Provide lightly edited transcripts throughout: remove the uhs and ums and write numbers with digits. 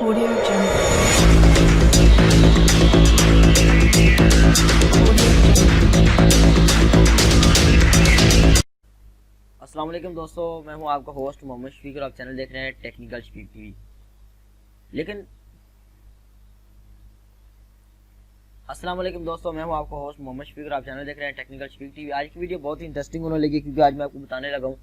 Audio Jungle. अस्सलाम वालेकुम दोस्तों, मैं हूं आपका होस्ट मोहम्मद शफीक और आप चैनल देख रहे हैं टेक्निकल शफीक टीवी। लेकिन अस्सलाम वालेकुम दोस्तों, मैं हूं आपका होस्ट मोहम्मद शफीक और आप चैनल देख रहे हैं टेक्निकल शफीक टीवी। आज की वीडियो बहुत ही इंटरेस्टिंग होने लगी क्योंकि आज मैं आपको बताने लगा हूं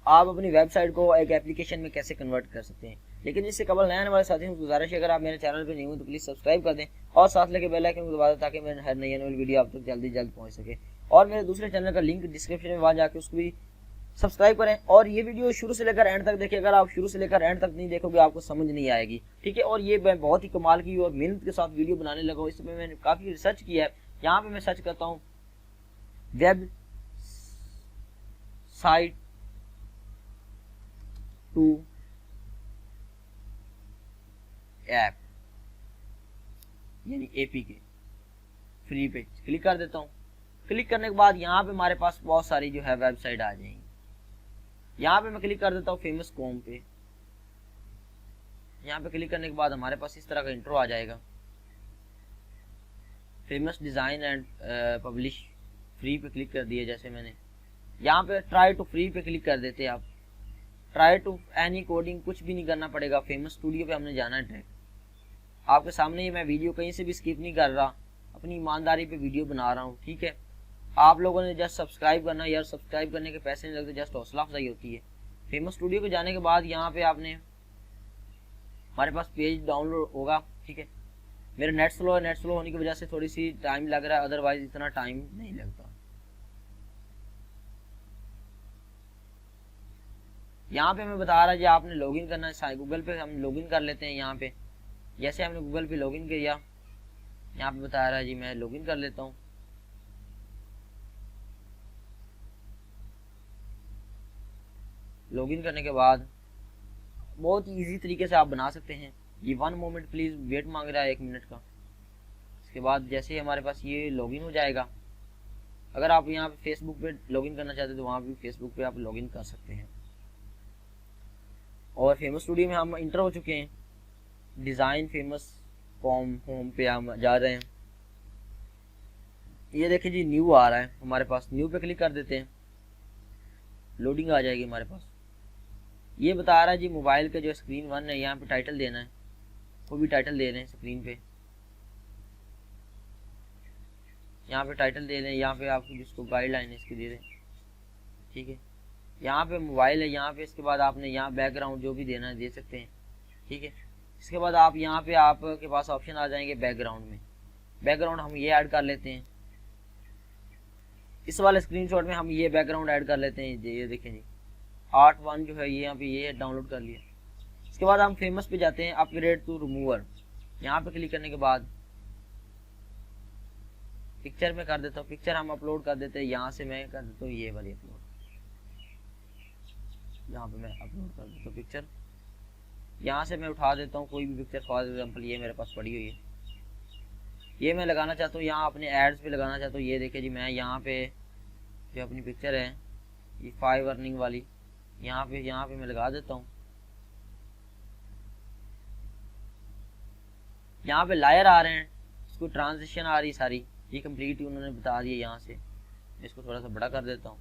आप अपनी वेबसाइट को एक एप्लीकेशन में कैसे कन्वर्ट कर सकते हैं। लेकिन इससे कबल नए आने वाले साथियों को गुजारिश है, अगर आप मेरे चैनल पर नहीं हो तो प्लीज़ सब्सक्राइब कर दें और साथ लेके बेल आइकन को दबा दें ताकि मेरे हर नई आने वाली वीडियो आप तक जल्दी जल्द पहुँच सके। और मेरे दूसरे चैनल का लिंक डिस्क्रिप्शन में, वहाँ जाकर उसको भी सब्सक्राइब करें और ये वीडियो शुरू से लेकर एंड तक देखिए। अगर आप शुरू से लेकर एंड तक नहीं देखोगे आपको समझ नहीं आएगी, ठीक है। और ये मैं बहुत ही कमाल की और मेहनत के साथ वीडियो बनाने लगा हूँ। इसमें मैंने काफ़ी रिसर्च किया है। यहाँ पे मैं सर्च करता हूँ वेब साइट टू ऐप यानी एपीके फ्री पे क्लिक कर देता हूँ। क्लिक करने के बाद यहाँ पे हमारे पास बहुत सारी जो है वेबसाइट आ जाएंगी। यहाँ पे मैं क्लिक कर देता हूँ फेमस कॉम पे। यहाँ पे क्लिक करने के बाद हमारे पास इस तरह का इंट्रो आ जाएगा। Famous design and publish free पे क्लिक कर दिया। जैसे मैंने यहाँ पे ट्राई टू फ्री पे क्लिक कर देते हैं। आप ट्राई टू एनी कोडिंग कुछ भी नहीं करना पड़ेगा। फेमस स्टूडियो पे हमने जाना है डायरेक्ट। आपके सामने ये मैं वीडियो कहीं से भी स्किप नहीं कर रहा, अपनी ईमानदारी पे वीडियो बना रहा हूँ, ठीक है। आप लोगों ने जस्ट सब्सक्राइब करना यार, सब्सक्राइब करने के पैसे नहीं लगते, जस्ट हौसला अफजाई होती है। फेमस स्टूडियो पे जाने के बाद यहाँ पे आपने हमारे पास पेज डाउनलोड होगा, ठीक है। मेरा नेट स्लो है, नेट स्लो होने की वजह से थोड़ी सी टाइम लग रहा है, अदरवाइज इतना टाइम नहीं लगता। यहाँ पे मैं बता रहा है आपने लॉगिन करना है। गूगल पे हम लॉगिन कर लेते हैं। यहाँ पे जैसे हमने गूगल पे लॉगिन किया, यहाँ पे बता रहा है जी मैं लॉगिन कर लेता हूँ। लॉगिन करने के बाद बहुत इजी तरीके से आप बना सकते हैं। ये 1 मोमेंट प्लीज़ वेट मांग रहा है 1 मिनट का। इसके बाद जैसे ही हमारे पास ये लॉगिन हो जाएगा, अगर आप यहाँ पे फेसबुक पे लॉगिन करना चाहते हैं तो वहाँ भी फेसबुक पे आप लॉगिन कर सकते हैं। और फेमस स्टूडियो में हम इंटर हो चुके हैं। डिज़ाइन फेमस कॉम होम पे हम जा रहे हैं। ये देखिए जी न्यू आ रहा है हमारे पास। न्यू पे क्लिक कर देते हैं, लोडिंग आ जाएगी हमारे पास। ये बता रहा है जी मोबाइल का जो स्क्रीन 1 है, यहाँ पे टाइटल देना है। कोई भी टाइटल दे रहे हैं स्क्रीन पे, यहाँ पे टाइटल दे रहे हैं। यहाँ पे आपको जिसको गाइडलाइन है इसकी दे रहे हैं, ठीक है। यहाँ पे मोबाइल है, यहाँ पे इसके बाद आपने यहाँ बैकग्राउंड जो भी देना है दे सकते हैं, ठीक है। इसके बाद आप यहाँ पे आपके पास ऑप्शन आ जाएंगे बैकग्राउंड में। बैकग्राउंड हम ये ऐड कर लेते हैं। इस वाले स्क्रीनशॉट में हम ये बैकग्राउंड ऐड कर लेते हैं। ये देखें जी आर्ट 1 जो है ये यहाँ पे ये डाउनलोड कर लिया। इसके बाद हम फेमस पे जाते हैं, अपग्रेड टू रिमूवर। यहाँ पे क्लिक करने के बाद पिक्चर में कर देता हूँ। पिक्चर हम अपलोड कर देते हैं। यहाँ से मैं कर देता हूँ ये वाली अपलोड। यहाँ पे मैं अपलोड कर देता हूँ पिक्चर। यहाँ से मैं उठा देता हूँ कोई भी पिक्चर। फॉर एग्जाम्पल ये मेरे पास पड़ी हुई है, ये मैं लगाना चाहता हूँ। यहाँ अपने एड्स पे लगाना चाहता हूँ। ये देखिए जी मैं यहाँ पे जो अपनी पिक्चर है ये 5 अर्निंग वाली, यहाँ पे मैं लगा देता हूँ। यहाँ पे लायर आ रहे हैं, इसको ट्रांजिशन आ रही सारी, ये कंप्लीट ही उन्होंने बता दिया। यहाँ से इसको थोड़ा सा बड़ा कर देता हूँ।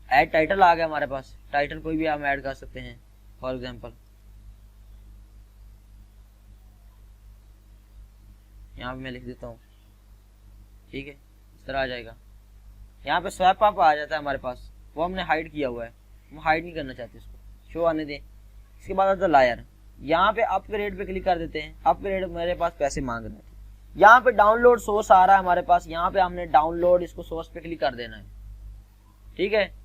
ऐड टाइटल आ गया हमारे पास। टाइटल कोई भी हम ऐड कर सकते हैं। फॉर एग्जांपल यहाँ पे मैं लिख देता हूँ, ठीक है। इस तरह आ जाएगा। यहाँ पे स्वैप अप आ जाता है हमारे पास, वो हमने हाइड किया हुआ है, हम हाइड नहीं करना चाहते, इसको शो आने दें। इसके बाद आता है लायर। यहाँ पे अपग्रेड पे क्लिक कर देते हैं। अपग्रेड मेरे पास पैसे मांग रहे थे। यहाँ पे डाउनलोड सोर्स आ रहा है हमारे पास। यहाँ पे हमने डाउनलोड इसको सोर्स पे क्लिक कर देना है, ठीक है।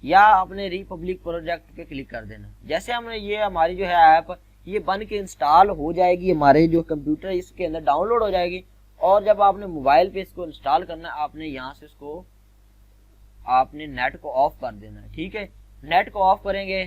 या अपने रिपब्लिक प्रोजेक्ट पे क्लिक कर देना। जैसे हमने ये हमारी जो है ऐप ये बन के इंस्टॉल हो जाएगी, हमारे जो कंप्यूटर इसके अंदर डाउनलोड हो जाएगी। और जब आपने मोबाइल पे इसको इंस्टॉल करना है, आपने यहाँ से इसको आपने नेट को ऑफ कर देना है, ठीक है। नेट को ऑफ करेंगे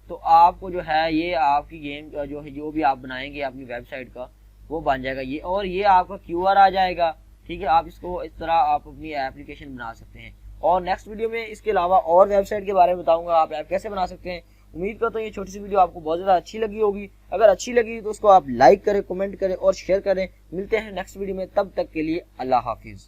तो आपको जो है ये आपकी गेम जो है जो भी आप बनाएंगे अपनी वेबसाइट का वो बन जाएगा ये। और ये आपका QR आ जाएगा, ठीक है। आप इसको इस तरह आप अपनी एप्लीकेशन बना सकते हैं। और नेक्स्ट वीडियो में इसके अलावा और वेबसाइट के बारे में बताऊंगा आप ऐप कैसे बना सकते हैं। उम्मीद करता हूँ ये छोटी सी वीडियो आपको बहुत ज़्यादा अच्छी लगी होगी। अगर अच्छी लगी तो उसको आप लाइक करें, कमेंट करें और शेयर करें। मिलते हैं नेक्स्ट वीडियो में, तब तक के लिए अल्लाह हाफिज़।